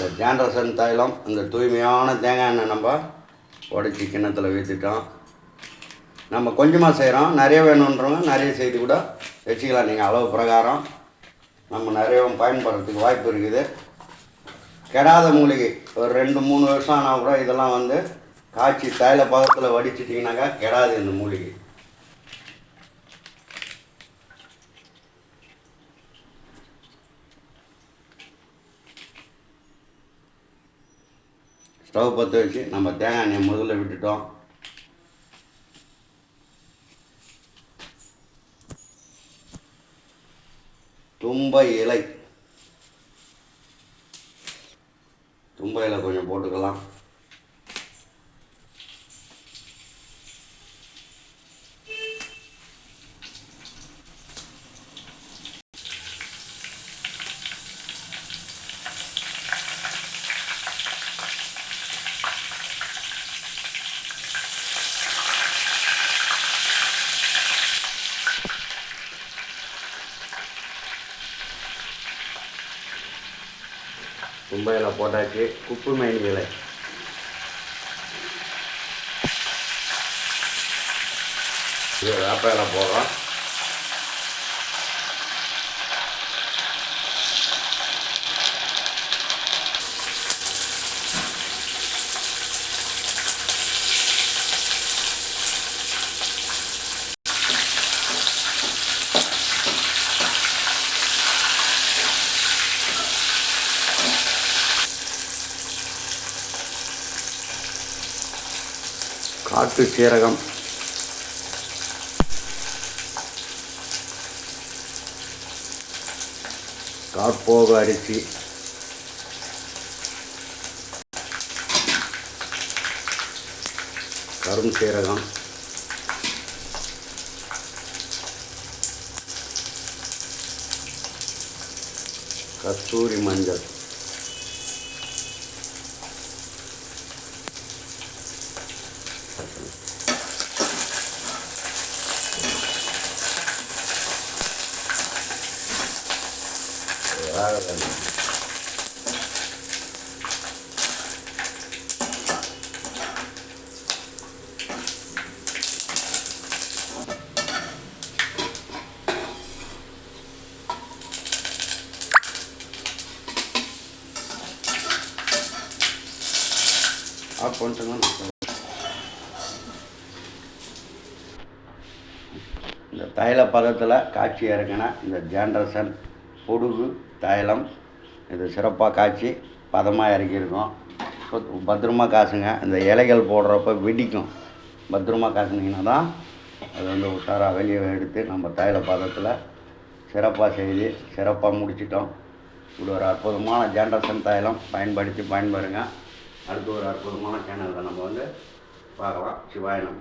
இந்த ஜான்ரசன் தைலம், இந்த தூய்மையான தேங்காய் எண்ணெய் நம்ம உடச்சி கிண்ணத்தில் ஊற்றிட்டோம். நம்ம கொஞ்சமாக செய்கிறோம், நிறைய வேணுன்றவங்க நிறைய செய்து கூட வச்சுக்கலாம். நீங்கள் அளவு பிரகாரம் நம்ம நிறையவும் பயன்படுறதுக்கு வாய்ப்பு இருக்குது. கெடாத மூலிகை ஒரு 2-3 வருஷம் ஆனால் கூட இதெல்லாம் வந்து காய்ச்சி தைல பதத்தில் வடிச்சிட்டிங்கனாக்கா கெடாது இந்த மூலிகை. ஸ்டவ் பற்ற வச்சு நம்ம தேங்காய் எண்ணெயை முதல்ல விட்டுட்டோம். தும்பை இலை கொஞ்சம் போட்டுக்கலாம். தும்பை இலை போட்டாச்சு. குப்பைமேனி இலை, இது வேப்ப இலை போடுறோம். காட்டு சீரகம், கார்போக அரிசி, கரும் சீரகம், கஸ்தூரி மஞ்சள், ஆஃப் பண்ணிட்டுங்க. இந்த தைல பதத்தில் காய்ச்சி இறக்கின இந்த ஜான்ரசன் பொடுகு தைலம் இது சிறப்பாக காய்ச்சி பதமாக இறக்கியிருக்கோம். பத்திரமா காசுங்க. இந்த இலைகள் போடுறப்ப வெடிக்கும். பத்திரமா காசுனீங்கன்னா தான் அது வந்து உஷாராக வெளியே எடுத்து நம்ம தைல பதத்தில் சிறப்பாக செய்து சிறப்பாக முடிச்சிட்டோம். இப்படி ஒரு அற்புதமான ஜான்ரசன் தைலம் பயன்படுத்தி பயன்பெறுங்க. அடுத்து ஒரு அற்புதமான சேனலில் நம்ம வந்து பார்க்கலாம். சிவாயனம்.